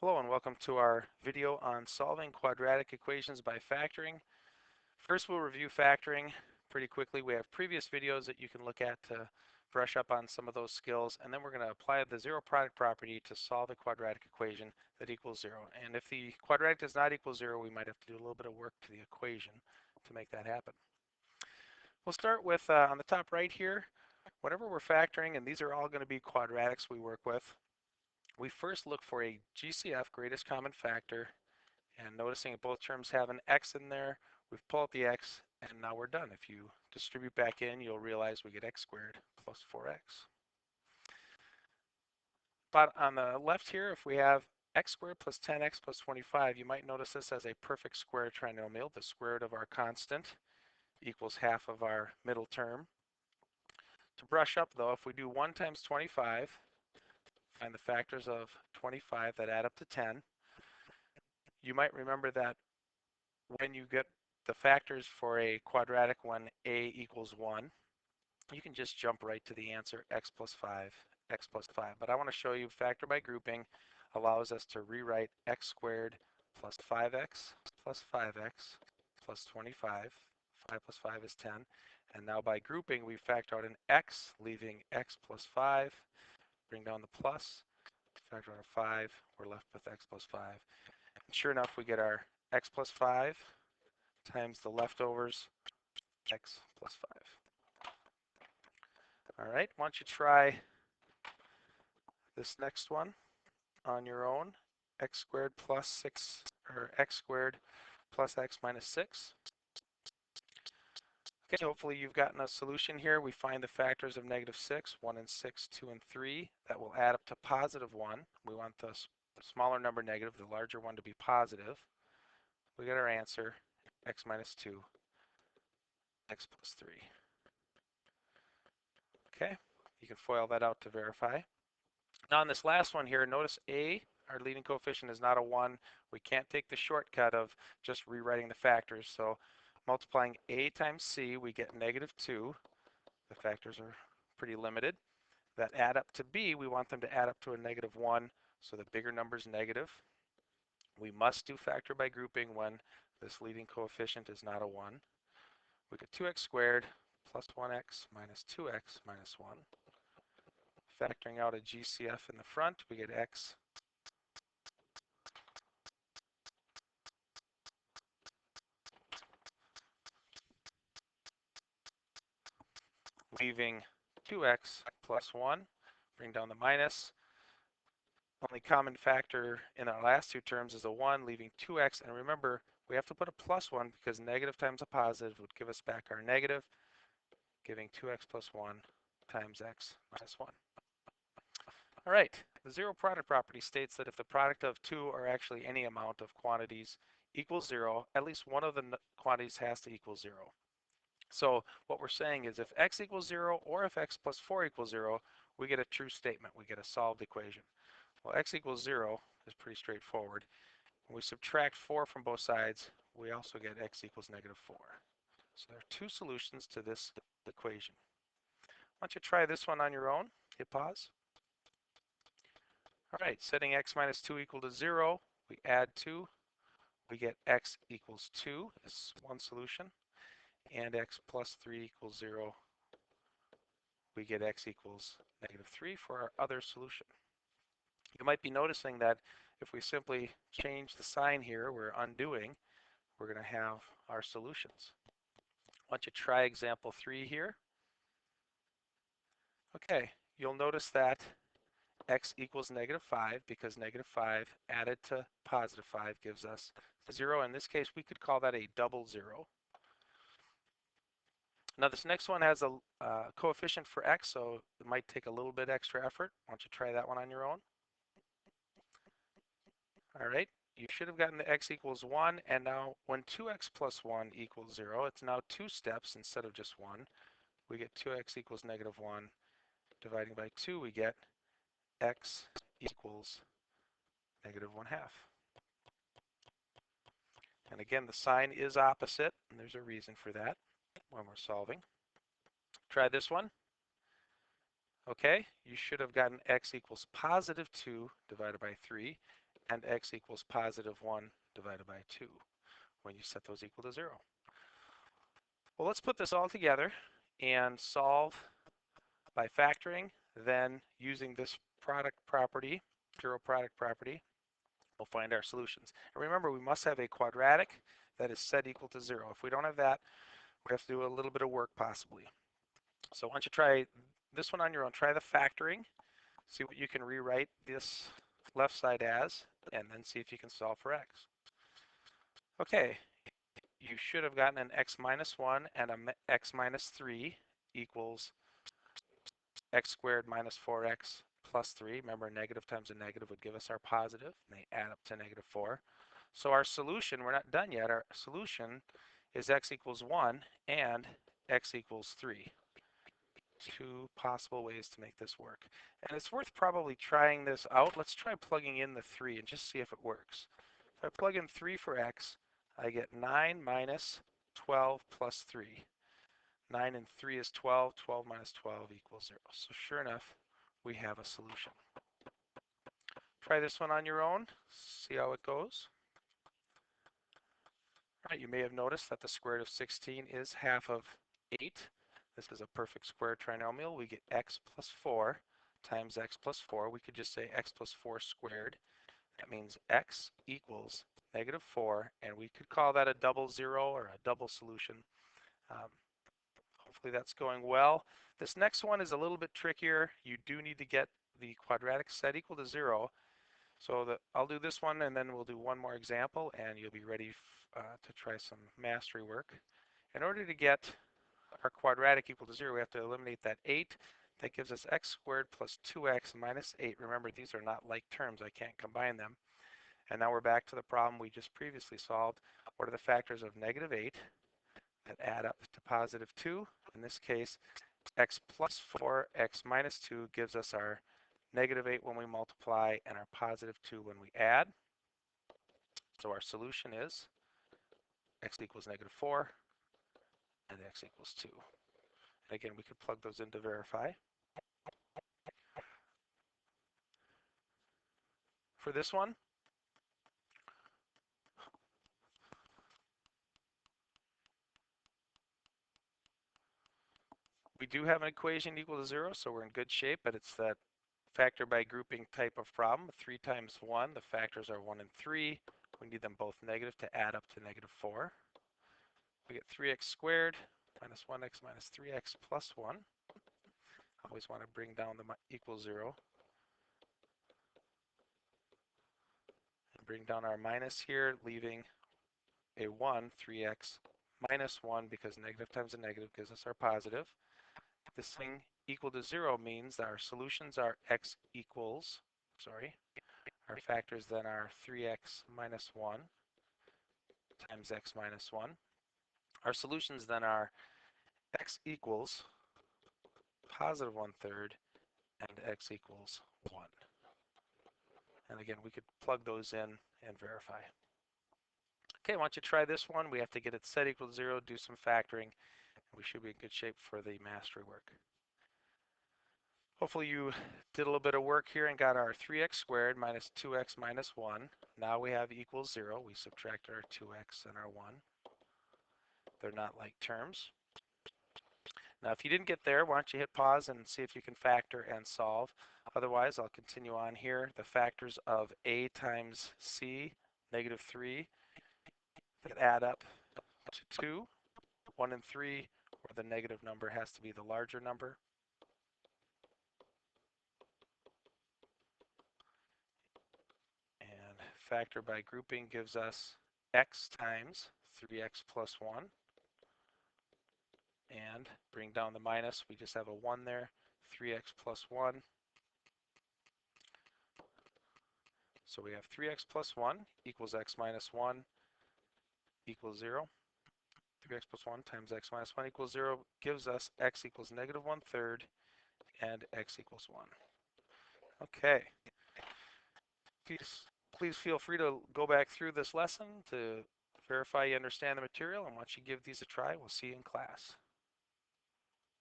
Hello and welcome to our video on solving quadratic equations by factoring. First we'll review factoring pretty quickly. We have previous videos that you can look at to brush up on some of those skills, and then we're going to apply the zero product property to solve a quadratic equation that equals zero. And if the quadratic does not equal zero, we might have to do a little bit of work to the equation to make that happen. We'll start with on the top right here, whenever we're factoring, and these are all going to be quadratics we work with, we first look for a GCF, greatest common factor, and noticing that both terms have an x in there, we've pulled out the x, and now we're done. If you distribute back in, you'll realize we get x squared plus 4x. But on the left here, if we have x squared plus 10x plus 25, you might notice this as a perfect square trinomial. The square root of our constant equals half of our middle term. To brush up though, if we do 1 times 25, find the factors of 25 that add up to 10, you might remember that when you get the factors for a quadratic when a equals 1, you can just jump right to the answer x plus 5, x plus 5. But I want to show you factor by grouping allows us to rewrite x squared plus 5x plus 5x plus 25. 5 plus 5 is 10. And now by grouping, we factor out an x, leaving x plus 5. Bring down the plus, factor out a 5. We're left with x plus 5. And sure enough, we get our x plus 5 times the leftovers, x plus 5. All right, why don't you try this next one on your own, x squared plus 6, or x squared plus x minus 6. Okay, hopefully you've gotten a solution here. We find the factors of negative 6, 1 and 6, 2 and 3. That will add up to positive 1. We want the smaller number negative, the larger one to be positive. We get our answer, x minus 2, x plus 3. Okay, you can FOIL that out to verify. Now on this last one here, notice a, our leading coefficient, is not a 1. We can't take the shortcut of just rewriting the factors. So multiplying a times c, we get negative 2. The factors are pretty limited. That add up to b, we want them to add up to a negative 1. So the bigger number is negative. We must do factor by grouping when this leading coefficient is not a 1. We get 2x squared plus 1x minus 2x minus 1. Factoring out a GCF in the front, we get x leaving 2x plus 1. Bring down the minus. Only common factor in our last two terms is a 1, leaving 2x. And remember, we have to put a plus 1 because negative times a positive would give us back our negative, giving 2x plus 1 times x minus 1. All right, the zero product property states that if the product of two or actually any amount of quantities equals 0, at least one of the quantities has to equal 0. So what we're saying is if x equals 0 or if x plus 4 equals 0, we get a true statement. We get a solved equation. Well, x equals 0 is pretty straightforward. When we subtract 4 from both sides, we also get x equals negative 4. So there are two solutions to this equation. Why don't you try this one on your own? Hit pause. All right, setting x minus 2 equal to 0, we add 2. We get x equals 2 is one solution. And x plus 3 equals 0, we get x equals negative 3 for our other solution. You might be noticing that if we simply change the sign here, we're undoing, we're going to have our solutions. Why don't you try example 3 here? Okay, you'll notice that x equals negative 5 because negative 5 added to positive 5 gives us 0. In this case, we could call that a double 0. Now this next one has a coefficient for x, so it might take a little bit extra effort. Why don't you try that one on your own? All right, you should have gotten the x equals 1, and now when 2x plus 1 equals 0, it's now 2 steps instead of just 1. We get 2x equals negative 1. Dividing by 2, we get x equals negative 1/2. And again, the sign is opposite, and there's a reason for that when we're solving. Try this one. Okay, you should have gotten x equals positive 2 divided by 3. and x equals positive 1 divided by 2 when you set those equal to 0. Well, let's put this all together and solve by factoring, then using this product property, zero product property, we'll find our solutions. And remember, we must have a quadratic that is set equal to 0. If we don't have that, we have to do a little bit of work possibly. So why don't you try this one on your own. Try the factoring. See what you can rewrite this left side as, and then see if you can solve for x. Okay, you should have gotten an x minus 1 and a x minus 3 equals x squared minus 4x plus 3. Remember, negative times a negative would give us our positive, and they add up to negative 4. So our solution, we're not done yet, our solution is x equals 1 and x equals 3. Two possible ways to make this work. And it's worth probably trying this out. Let's try plugging in the 3 and just see if it works. If I plug in 3 for x, I get 9 minus 12 plus 3. 9 and 3 is 12. 12 minus 12 equals 0. So sure enough, we have a solution. Try this one on your own. See how it goes. All right, you may have noticed that the square root of 16 is half of 8. This is a perfect square trinomial. We get x plus 4 times x plus 4. We could just say x plus 4 squared. That means x equals negative 4, and we could call that a double zero or a double solution. Hopefully that's going well. This next one is a little bit trickier. You do need to get the quadratic set equal to 0. So I'll do this one, and then we'll do one more example, and you'll be ready to try some mastery work. In order to get our quadratic equal to 0, we have to eliminate that 8. That gives us x squared plus 2x minus 8. Remember, these are not like terms. I can't combine them. And now we're back to the problem we just previously solved. What are the factors of negative 8 that add up to positive 2? In this case, x plus 4, x minus 2 gives us our negative 8 when we multiply and our positive 2 when we add. So our solution is x equals negative 4 and x equals 2. And again, we could plug those in to verify. For this one, we do have an equation equal to 0, so we're in good shape, but it's that factor by grouping type of problem. 3 times 1, the factors are 1 and 3. We need them both negative to add up to negative 4. We get 3x squared minus 1x minus 3x plus 1. Always want to bring down the equal 0. And bring down our minus here, leaving a 1, 3x minus 1, because negative times a negative gives us our positive. This thing equal to 0 means that our solutions are x equals, our factors then are 3x minus 1 times x minus 1. Our solutions then are x equals positive 1/3 and x equals 1. And again, we could plug those in and verify. Okay, why don't you try this one? We have to get it set equal to 0, do some factoring, and we should be in good shape for the mastery work. Hopefully you did a little bit of work here and got our 3x squared minus 2x minus 1. Now we have equals 0. We subtract our 2x and our 1. They're not like terms. Now if you didn't get there, why don't you hit pause and see if you can factor and solve. Otherwise, I'll continue on here. The factors of a times c, negative 3, that add up to 2. 1 and 3, where the negative number has to be the larger number. And factor by grouping gives us x times 3x plus 1. And bring down the minus, we just have a 1 there, 3x plus 1. So we have 3x plus 1 equals x minus 1 equals 0. 3x plus 1 times x minus 1 equals 0 gives us x equals negative 1/3 and x equals 1. Okay. Please feel free to go back through this lesson to verify you understand the material, and once you give these a try, we'll see you in class.